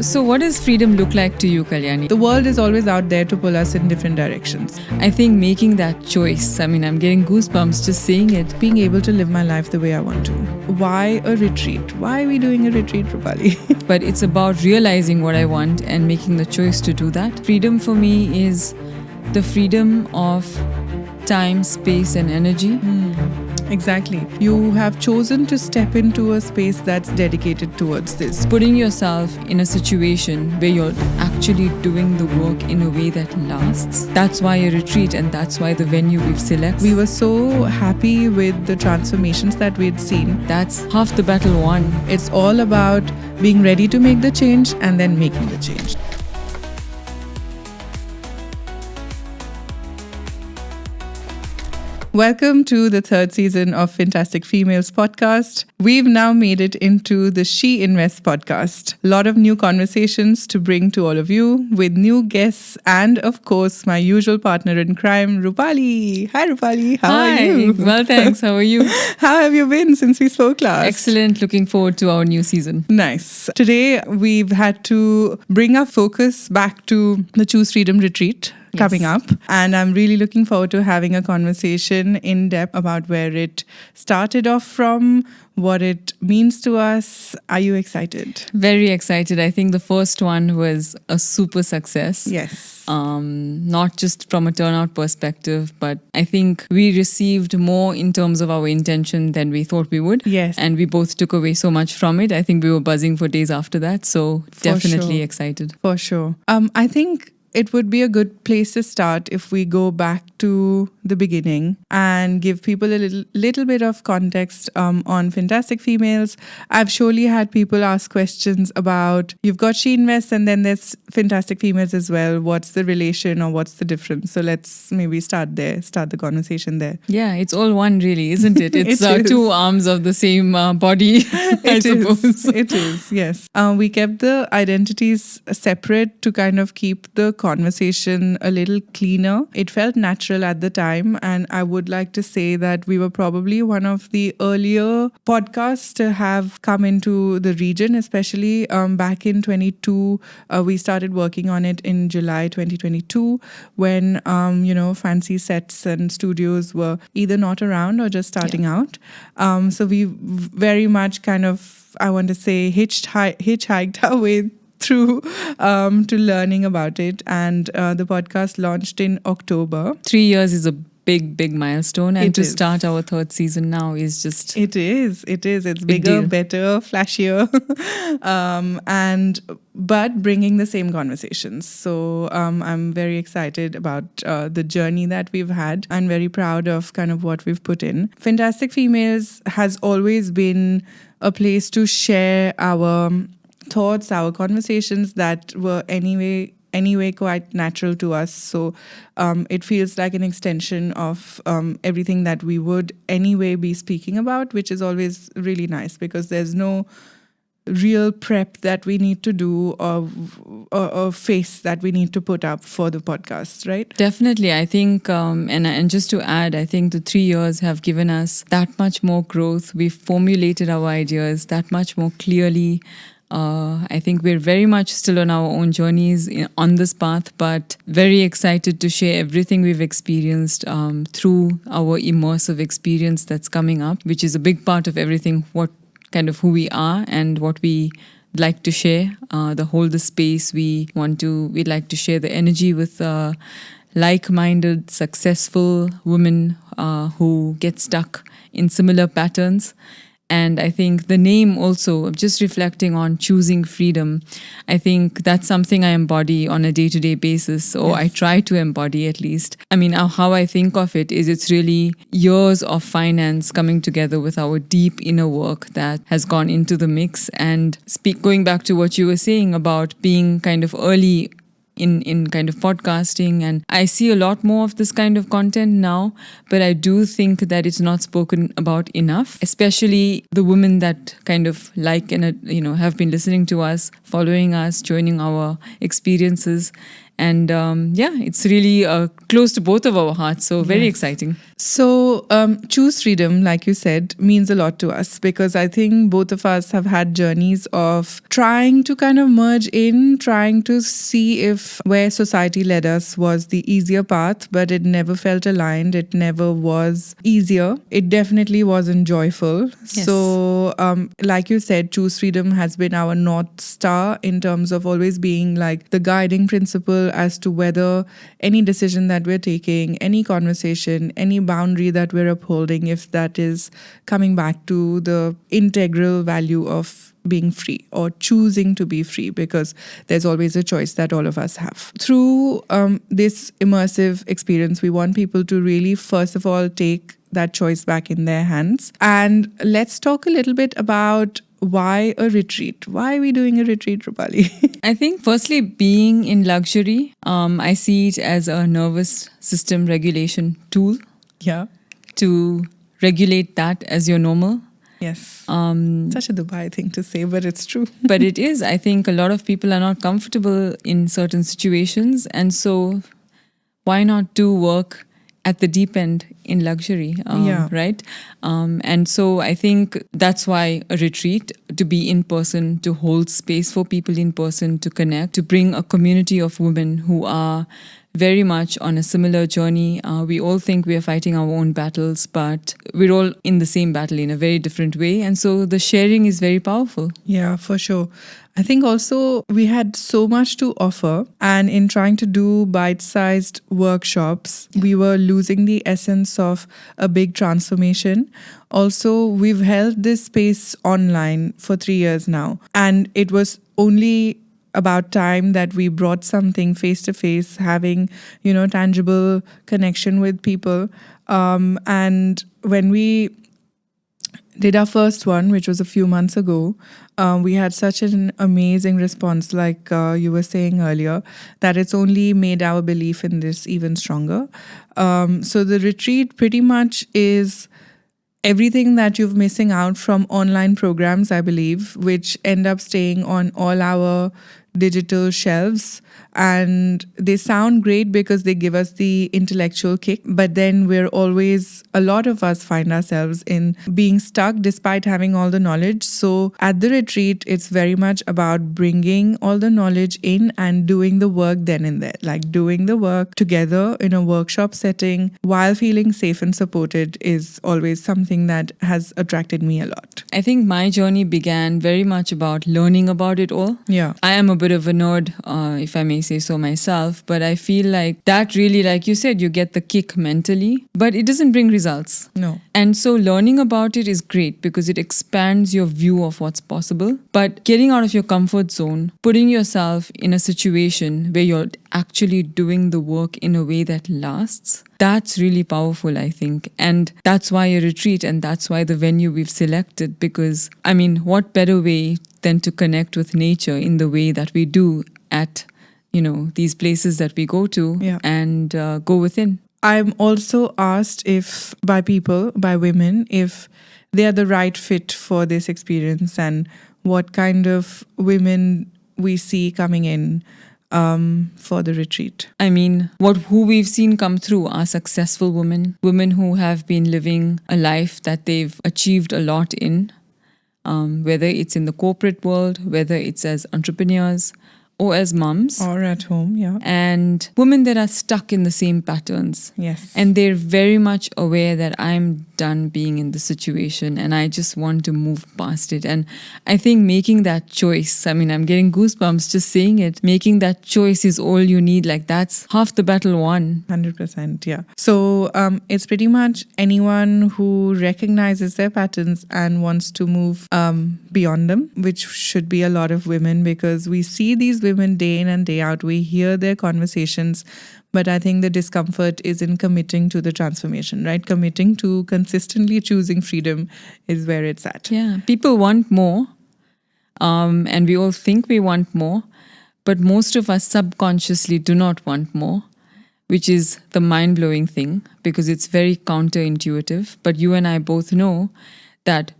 So what does freedom look like to you, Kalyani? The world is always out there to pull us in different directions. I think making that choice, I'm getting goosebumps just saying it. Being able to live my life the way I want to. Why a retreat? Why are we doing a retreat, Rupali? But it's about realizing what I want and making the choice to do that. Freedom for me is the freedom of time, space, and energy. Exactly. You have chosen to step into a space that's dedicated towards this. Putting yourself in a situation where you're actually doing the work in a way that lasts. That's why a retreat, and that's why the venue we've selected. We were so happy with the transformations that we'd seen. That's half the battle won. It's all about being ready to make the change and then making the change. Welcome to the third season of Fantastic Females podcast. We've now made it into the She Invest podcast. A lot of new conversations to bring to all of you with new guests and, of course, my usual partner in crime, Rupali. Hi, Rupali. How are you? Well, thanks. How are you? How have you been since we spoke last? Excellent. Looking forward to our new season. Nice. Today, we've had to bring our focus back to the Choose Freedom retreat coming up. And I'm really looking forward to having a conversation in depth about where it started off from, what it means to us. Are you excited? Very excited. I think the first one was a super success. Yes. Not just from a turnout perspective, but I think we received more in terms of our intention than we thought we would. Yes. And we both took away so much from it. I think we were buzzing for days after that. So definitely sure. excited. For sure. I think it would be a good place to start if we go back to the beginning and give people a little bit of context on Fantastic Females. I've surely had people ask questions about, you've got She Invest and then there's Fantastic Females as well. What's the relation or what's the difference? So let's maybe start the conversation there. Yeah, it's all one really, isn't it? It's It is. two arms of the same body, I suppose. It is, yes. We kept the identities separate to kind of keep the conversation a little cleaner. It felt natural at the time, and I would like to say that we were probably one of the earlier podcasts to have come into the region, especially back in 22. We started working on it in July 2022 when, fancy sets and studios were either not around or just starting out. So we very much kind of, I want to say, hitchhiked our way through to learning about it, and the podcast launched in October. 3 years is a big milestone, and It to is. start our third season now is just It is. It's Big bigger, deal. better, flashier, but bringing the same conversations. So I'm very excited about the journey that we've had and very proud of kind of what we've put in. Fantastic Females has always been a place to share our thoughts, our conversations that were anyway quite natural to us. So it feels like an extension of everything that we would anyway be speaking about, which is always really nice because there's no real prep that we need to do or face that we need to put up for the podcast, right? definitely. I think, and just to add, I think the 3 years have given us that much more growth. We've formulated our ideas that much more clearly. I think we're very much still on our own journeys on this path, but very excited to share everything we've experienced through our immersive experience that's coming up, which is a big part of everything, what kind of who we are and what we like to share. The space we'd like to share the energy with like-minded, successful women who get stuck in similar patterns. And I think the name also, just reflecting on choosing freedom, I think that's something I embody on a day-to-day basis, or I try to embody at least. How I think of it is it's really years of finance coming together with our deep inner work that has gone into the mix. And going back to what you were saying about being kind of early in kind of podcasting, and I see a lot more of this kind of content now, but I do think that it's not spoken about enough, especially the women that kind of like and have been listening to us, following us, joining our experiences. And it's really close to both of our hearts. So very Yes. exciting. So, choose freedom, like you said, means a lot to us because I think both of us have had journeys of trying to kind of merge in, trying to see if where society led us was the easier path, but it never felt aligned. It never was easier. It definitely wasn't joyful. Yes. So, like you said, choose freedom has been our North Star in terms of always being like the guiding principle as to whether any decision that we're taking, any conversation, any boundary that we're upholding, if that is coming back to the integral value of being free or choosing to be free, because there's always a choice that all of us have. Through this immersive experience, we want people to really, first of all, take that choice back in their hands. And let's talk a little bit about why a retreat. Why are we doing a retreat, Rupali? I think firstly, being in luxury, I see it as a nervous system regulation tool Yeah. to regulate that as your normal. Yes. Such a Dubai thing to say, but it's true. But it is. I think a lot of people are not comfortable in certain situations. And so why not do work at the deep end in luxury, Yeah. right? And so I think that's why a retreat, to be in person, to hold space for people in person, to connect, to bring a community of women who are very much on a similar journey. We all think we are fighting our own battles, but we're all in the same battle in a very different way. And so the sharing is very powerful. Yeah, for sure. I think also we had so much to offer, and in trying to do bite-sized workshops, we were losing the essence of a big transformation. Also, we've held this space online for 3 years now, and it was only about time that we brought something face to face, having, tangible connection with people. And when we did our first one, which was a few months ago, we had such an amazing response, like you were saying earlier, that it's only made our belief in this even stronger. So the retreat pretty much is everything that you're missing out from online programs, I believe, which end up staying on all our digital shelves. And they sound great because they give us the intellectual kick, but then a lot of us find ourselves in being stuck despite having all the knowledge. So at the retreat, it's very much about bringing all the knowledge in and doing the work then and there, like doing the work together in a workshop setting while feeling safe and supported is always something that has attracted me a lot. I think my journey began very much about learning about it all. Yeah. I am a bit of a nerd, if I may say so myself, but I feel like that really, like you said, you get the kick mentally, but it doesn't bring results. No. And so learning about it is great because it expands your view of what's possible. But getting out of your comfort zone, putting yourself in a situation where you're actually doing the work in a way that lasts, that's really powerful, I think. And that's why a retreat, and that's why the venue we've selected, because, I mean, what better way than to connect with nature in the way that we do at, these places that we go to and go within. I'm also asked by women, if they are the right fit for this experience and what kind of women we see coming in for the retreat. I mean, who we've seen come through are successful women who have been living a life that they've achieved a lot in, whether it's in the corporate world, whether it's as entrepreneurs or as mums. Or at home, yeah. And women that are stuck in the same patterns. Yes. And they're very much aware that I'm done being in the situation and I just want to move past it. And I think making that choice, I mean, I'm getting goosebumps just saying it. Making that choice is all you need. Like, that's half the battle won. 100%, yeah. So it's pretty much anyone who recognizes their patterns and wants to move beyond them, which should be a lot of women, because we see these women day in and day out. We hear their conversations, but I think the discomfort is in committing to the transformation, right? Committing to consistently choosing freedom is where it's at. Yeah, people want more, and we all think we want more, but most of us subconsciously do not want more, which is the mind-blowing thing because it's very counterintuitive. But you and I both know that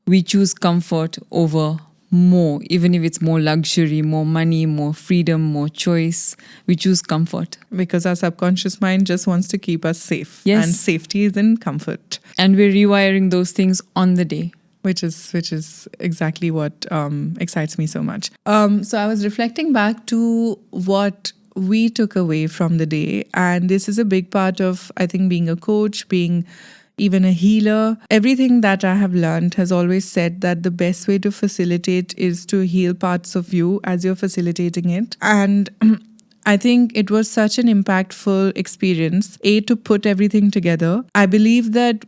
we choose comfort over more, even if it's more luxury, more money, more freedom, more choice. We choose comfort. Because our subconscious mind just wants to keep us safe. Yes. And safety is in comfort. And we're rewiring those things on the day. Which is exactly what excites me so much. So I was reflecting back to what we took away from the day. And this is a big part of, I think, being a coach, being even a healer. Everything that I have learned has always said that the best way to facilitate is to heal parts of you as you're facilitating it. And I think it was such an impactful experience, to put everything together. I believe that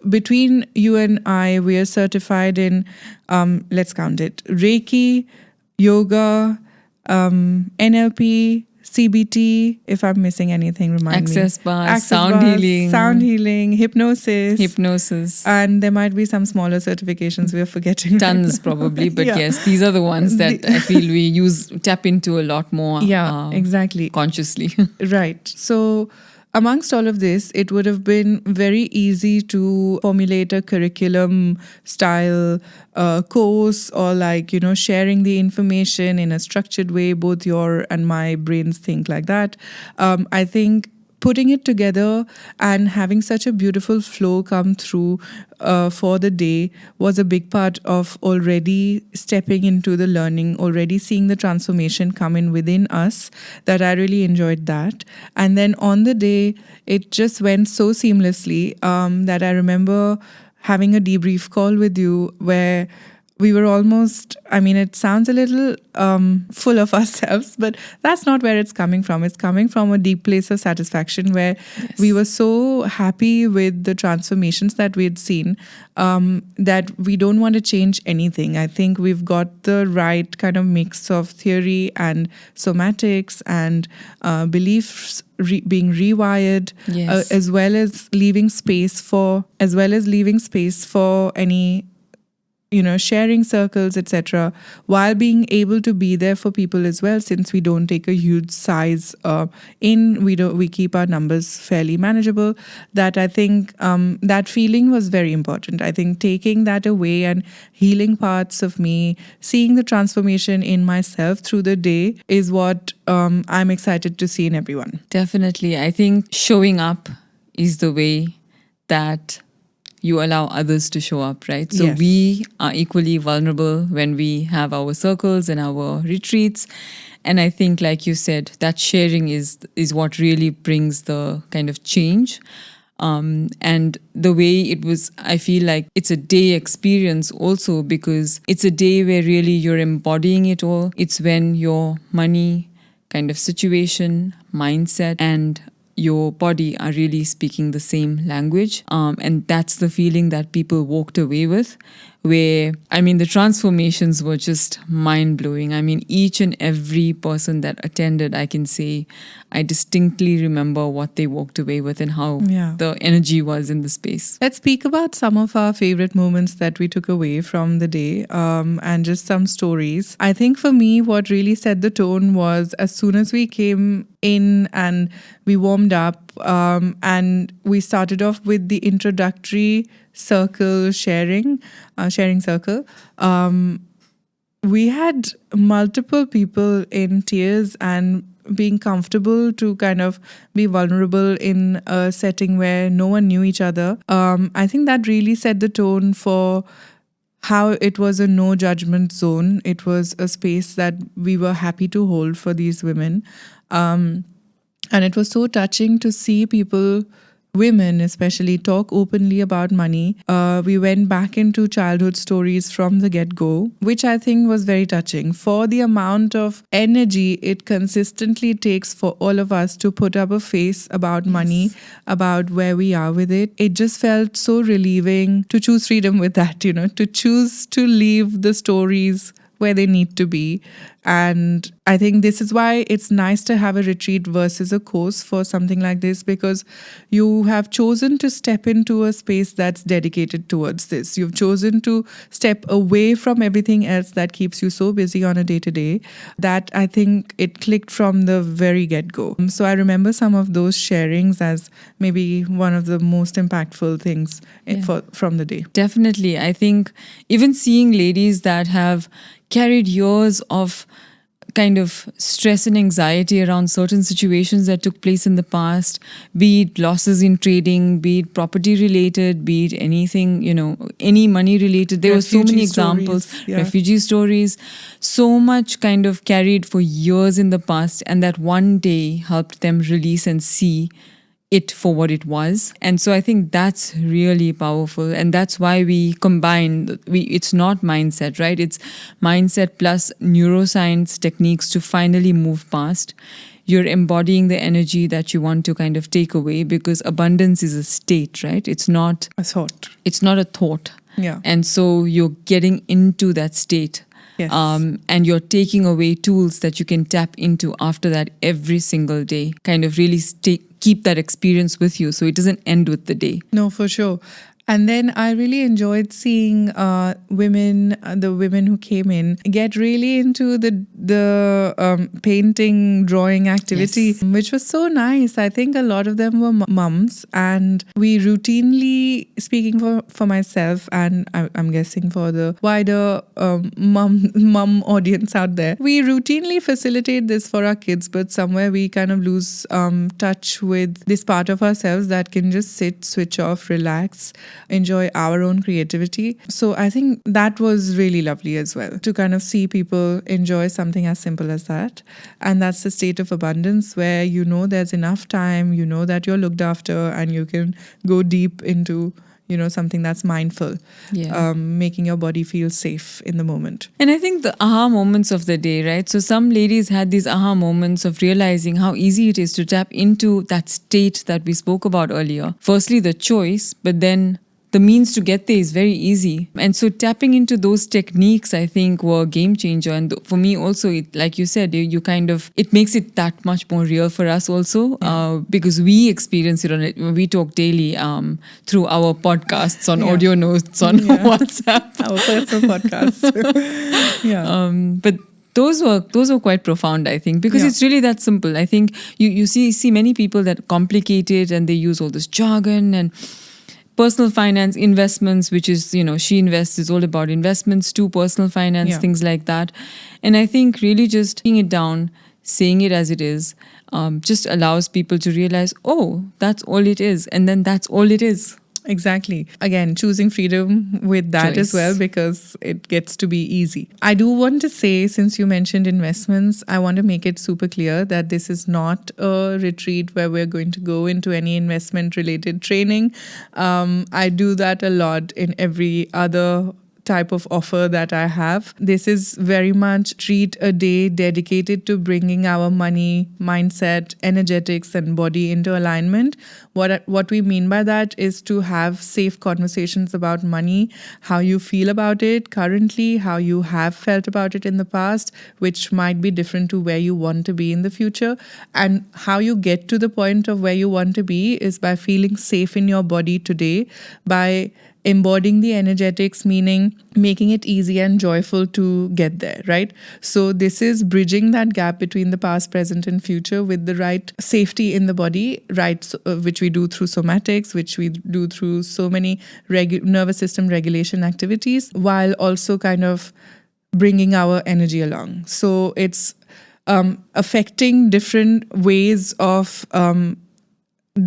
between you and I, we are certified in, let's count it, Reiki, yoga, NLP, CBT, if I'm missing anything, remind Access me. bars, sound healing, hypnosis. And there might be some smaller certifications we are forgetting. Tons probably, but Yeah. yes, these are the ones that I feel we tap into a lot more exactly. consciously. Right. So amongst all of this, it would have been very easy to formulate a curriculum style course, or sharing the information in a structured way. Both your and my brains think like that. I think putting it together and having such a beautiful flow come through for the day was a big part of already stepping into the learning, already seeing the transformation come in within us, that I really enjoyed that. And then on the day, it just went so seamlessly that I remember having a debrief call with you where we were almost, it sounds a little full of ourselves, but that's not where it's coming from. It's coming from a deep place of satisfaction where we were so happy with the transformations that we had seen that we don't want to change anything. I think we've got the right kind of mix of theory and somatics and beliefs being rewired, as well as leaving space for any sharing circles, etc., while being able to be there for people as well. Since we don't take a huge size we keep our numbers fairly manageable. That I think that feeling was very important. I think taking that away and healing parts of me, seeing the transformation in myself through the day is what I'm excited to see in everyone. Definitely. I think showing up is the way that you allow others to show up, right? So Yes. we are equally vulnerable when we have our circles and our retreats. And I think, like you said, that sharing is what really brings the kind of change. And the way it was, I feel like it's a day experience also, because it's a day where really you're embodying it all. It's when your money kind of situation, mindset, and your body are really speaking the same language. And that's the feeling that people walked away with, where, the transformations were just mind-blowing. Each and every person that attended, I can say, I distinctly remember what they walked away with and how the energy was in the space. Let's speak about some of our favorite moments that we took away from the day, and just some stories. I think for me, what really set the tone was as soon as we came in and we warmed up, and we started off with the introductory circle sharing circle. We had multiple people in tears and being comfortable to kind of be vulnerable in a setting where no one knew each other. I think that really set the tone for how it was a no judgment zone. It was a space that we were happy to hold for these women. And it was so touching to see people, women especially, talk openly about money. We went back into childhood stories from the get-go, which I think was very touching. For the amount of energy it consistently takes for all of us to put up a face about money, about where we are with it, it just felt so relieving to choose freedom with that, to choose to leave the stories where they need to be And I think this is why it's nice to have a retreat versus a course for something like this, because you have chosen to step into a space that's dedicated towards this. You've chosen to step away from everything else that keeps you so busy on a day to day that I think it clicked from the very get go. So I remember some of those sharings as maybe one of the most impactful things from the day. Definitely. I think even seeing ladies that have carried years of kind of stress and anxiety around certain situations that took place in the past, be it losses in trading, be it property related, be it anything, any money related. There were so many examples, refugee stories, so much kind of carried for years in the past, and that one day helped them release and see it for what it was. And so I think that's really powerful, and that's why we combine it's not mindset, right? It's mindset plus neuroscience techniques to finally move past. You're embodying the energy that you want to kind of take away, because abundance is a state, right? It's not a thought. It's not a thought. Yeah. And so you're getting into that state. Yes. And you're taking away tools that you can tap into after that every single day. Kind of really keep that experience with you, so it doesn't end with the day. No, for sure. And then I really enjoyed seeing the women who came in get really into the painting, drawing activity, which was so nice. I think a lot of them were mums, and we routinely, speaking for myself, and I'm guessing for the wider mum audience out there, we routinely facilitate this for our kids, but somewhere we kind of lose touch with this part of ourselves that can just sit, switch off, relax, enjoy our own creativity. So I think that was really lovely as well, to kind of see people enjoy something as simple as that. And that's the state of abundance, where there's enough time, that you're looked after, and you can go deep into something that's mindful, making your body feel safe in the moment. And I think the aha moments of the day, right? So some ladies had these aha moments of realizing how easy it is to tap into that state that we spoke about earlier. Firstly, the choice, but then the means to get there is very easy. And so tapping into those techniques, I think, were a game changer. And for me also, like you said, you kind of, it makes it that much more real for us also, because we experience it on it. We talk daily through our podcasts on audio notes on WhatsApp. Our personal podcast. But those were quite profound, I think, because it's really that simple. I think you see many people that complicate it, and they use all this jargon and personal finance, investments, which is, She Invests is all about investments too, personal finance, things like that. And I think really just taking it down, saying it as it is, just allows people to realize, oh, that's all it is. And then that's all it is. Exactly. Again, choosing freedom with that as well, because it gets to be easy. I do want to say, since you mentioned investments, I want to make it super clear that this is not a retreat where we're going to go into any investment related training. I do that a lot in every other type of offer that I have. This is very much treat a day dedicated to bringing our money, mindset, energetics, and body into alignment. What we mean by that is to have safe conversations about money, how you feel about it currently, how you have felt about it in the past, which might be different to where you want to be in the future. And how you get to the point of where you want to be is by feeling safe in your body today, by embodying the energetics, meaning making it easy and joyful to get there, right? So this is bridging that gap between the past, present, and future with the right safety in the body, right? Which we do through somatics, which we do through so many nervous system regulation activities, while also kind of bringing our energy along. So it's affecting different ways of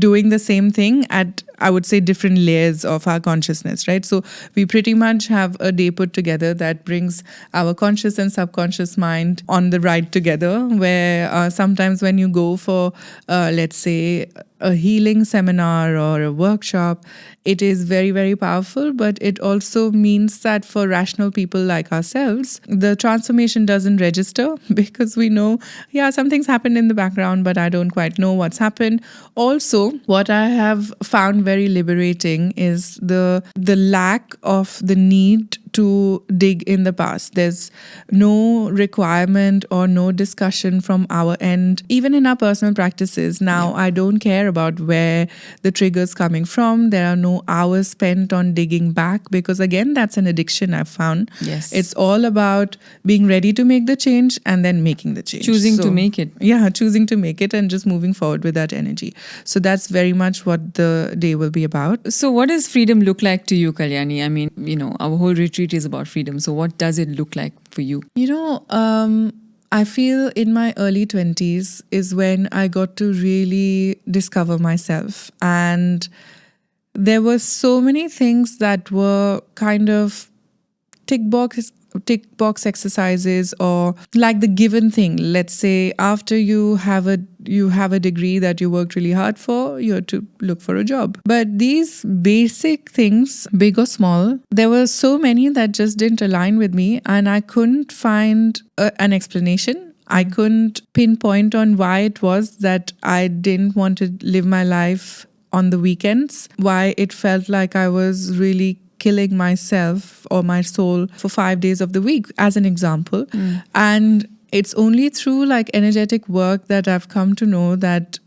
doing the same thing at, I would say, different layers of our consciousness, right? So we pretty much have a day put together that brings our conscious and subconscious mind on the ride together, where sometimes when you go for, let's say, a healing seminar or a workshop, it is very, very powerful, but it also means that for rational people like ourselves, the transformation doesn't register because we know, yeah, something's happened in the background, but I don't quite know what's happened. Also, what I have found very liberating is the lack of the need to dig in the past. There's no requirement or no discussion from our end, even in our personal practices. Now, I don't care about where the trigger's coming from. There are no hours spent on digging back because, again, that's an addiction I've found. Yes. It's all about being ready to make the change and then making the change. Choosing to make it. Yeah, choosing to make it and just moving forward with that energy. So that's very much what the day will be about. So what does freedom look like to you, Kalyani? I mean, our whole retreat is about freedom. So what does it look like for you? I feel in my early 20s is when I got to really discover myself. And there were so many things that were kind of tick box exercises, or like the given thing. Let's say after you have a degree that you worked really hard for, you have to look for a job. But these basic things, big or small, there were so many that just didn't align with me, and I couldn't find an explanation. I couldn't pinpoint on why it was that I didn't want to live my life on the weekends, why it felt like I was really killing myself or my soul for 5 days of the week, as an example. And it's only through like energetic work that I've come to know that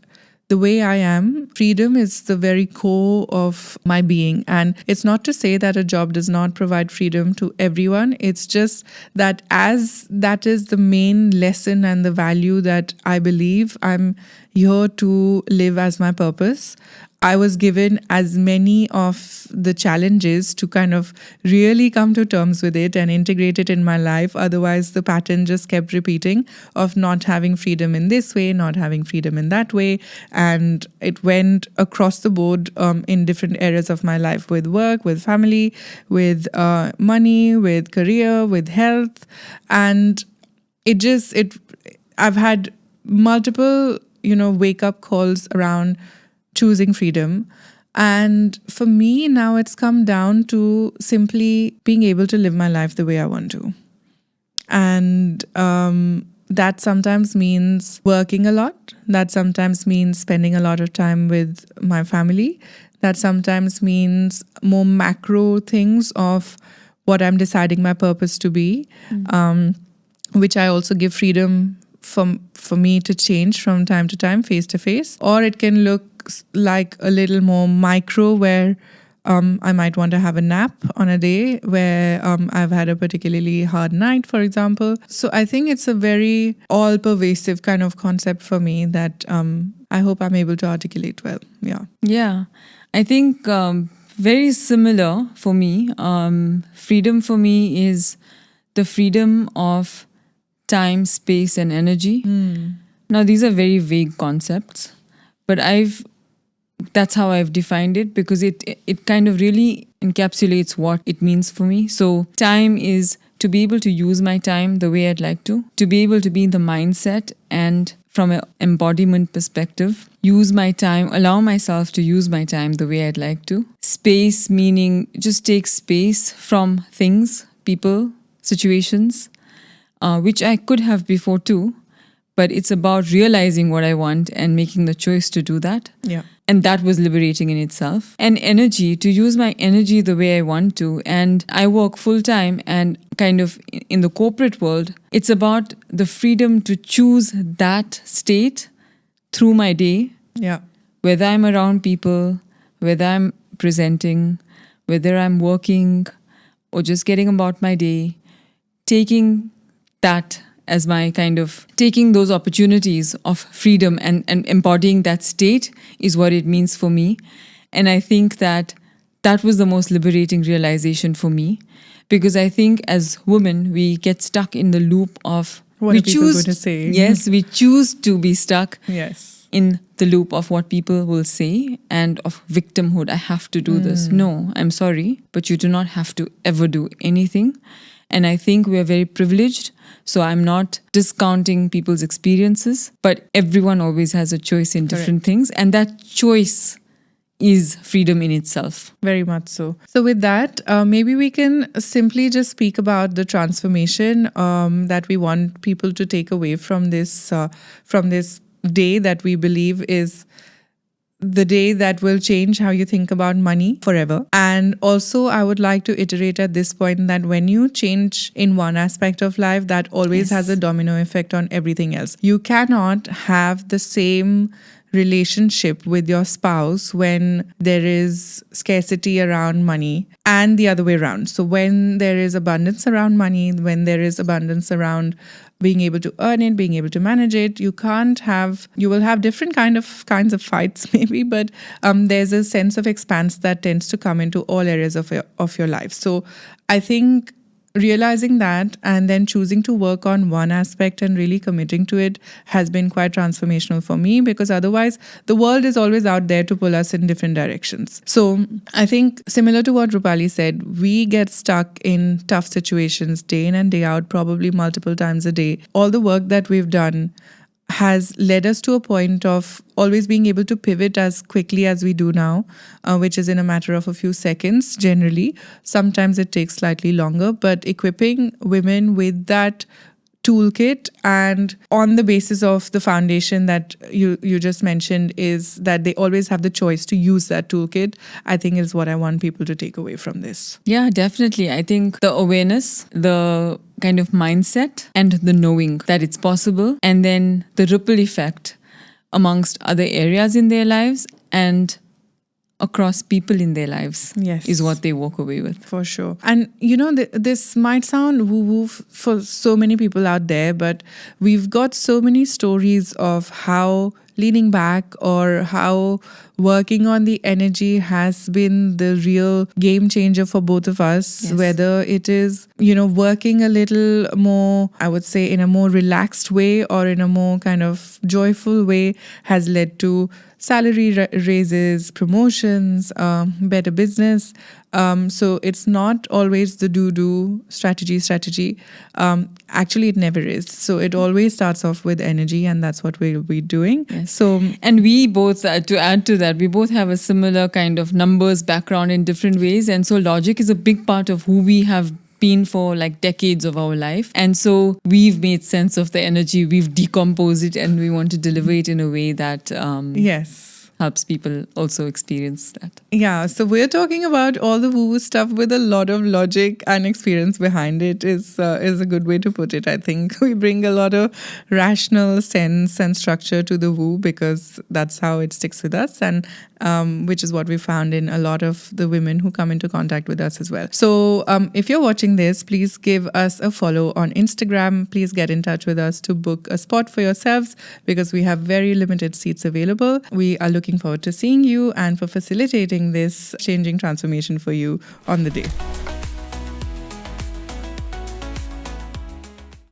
the way I am, freedom is the very core of my being. And it's not to say that a job does not provide freedom to everyone. It's just that as that is the main lesson and the value that I believe I'm here to live as my purpose, I was given as many of the challenges to kind of really come to terms with it and integrate it in my life. Otherwise, the pattern just kept repeating of not having freedom in this way, not having freedom in that way. And it went across the board in different areas of my life, with work, with family, with money, with career, with health. And I've had multiple, wake up calls around choosing freedom. And for me, now it's come down to simply being able to live my life the way I want to. And that sometimes means working a lot. That sometimes means spending a lot of time with my family. That sometimes means more macro things of what I'm deciding my purpose to be, which I also give freedom for me to change from time to time, face to face. Or it can look like a little more micro, where I might want to have a nap on a day where I've had a particularly hard night, for example. So I think it's a very all-pervasive kind of concept for me that I hope I'm able to articulate well. Yeah. Yeah. I think very similar for me. Freedom for me is the freedom of time, space, and energy. Now, these are very vague concepts, but that's how I've defined it, because it kind of really encapsulates what it means for me. So time is to be able to use my time the way I'd like to be able to be in the mindset and from an embodiment perspective, use my time, allow myself to use my time the way I'd like to. Space, meaning just take space from things, people, situations, which I could have before too, but it's about realizing what I want and making the choice to do that. Yeah. And that was liberating in itself. And energy, to use my energy the way I want to. And I work full time, and kind of in the corporate world, it's about the freedom to choose that state through my day. Yeah. Whether I'm around people, whether I'm presenting, whether I'm working or just getting about my day, taking that as my kind of taking those opportunities of freedom and embodying that state is what it means for me. And I think that was the most liberating realization for me, because I think as women, we get stuck in the loop of what are people going to say? Yes, we choose to be stuck. Yes. In the loop of what people will say and of victimhood. I have to do this. No, I'm sorry, but you do not have to ever do anything. And I think we are very privileged. So I'm not discounting people's experiences, but everyone always has a choice in different things. And that choice is freedom in itself. Very much so. So with that, maybe we can simply just speak about the transformation that we want people to take away from this day that we believe is the day that will change how you think about money forever. And also, I would like to iterate at this point that when you change in one aspect of life, that always has a domino effect on everything else. You cannot have the same relationship with your spouse when there is scarcity around money and the other way around. So when there is abundance around money, when there is abundance around being able to earn it, being able to manage it, you will have different kinds of fights maybe, but there's a sense of expanse that tends to come into all areas of your life. So I think realizing that and then choosing to work on one aspect and really committing to it has been quite transformational for me, because otherwise the world is always out there to pull us in different directions. So I think similar to what Rupali said, we get stuck in tough situations day in and day out, probably multiple times a day. All the work that we've done has led us to a point of always being able to pivot as quickly as we do now, which is in a matter of a few seconds generally. Sometimes it takes slightly longer, but equipping women with that toolkit and on the basis of the foundation that you just mentioned is that they always have the choice to use that toolkit, I think is what I want people to take away from this. Yeah, definitely. I think the awareness, the kind of mindset and the knowing that it's possible, and then the ripple effect amongst other areas in their lives and across people in their lives, yes, is what they walk away with. For sure. And this might sound woo-woo for so many people out there, but we've got so many stories of how leaning back or how working on the energy has been the real game changer for both of us. Yes. Whether it is, working a little more, I would say, in a more relaxed way or in a more kind of joyful way has led to salary raises, promotions, better business. So it's not always the do strategy. Actually, it never is. So it always starts off with energy, and that's what we'll be doing. Yes. So, and we both, to add to that, we both have a similar kind of numbers background in different ways. And so logic is a big part of who we have been for like decades of our life. And so we've made sense of the energy, we've decomposed it, and we want to deliver it in a way that yes, helps people also experience that. Yeah, so we're talking about all the woo-woo stuff with a lot of logic and experience behind it is a good way to put it. I think we bring a lot of rational sense and structure to the woo because that's how it sticks with us, and which is what we found in a lot of the women who come into contact with us as well. So if you're watching this, please give us a follow on Instagram. Please get in touch with us to book a spot for yourselves because we have very limited seats available. We are looking forward to seeing you and for facilitating this changing transformation for you on the day.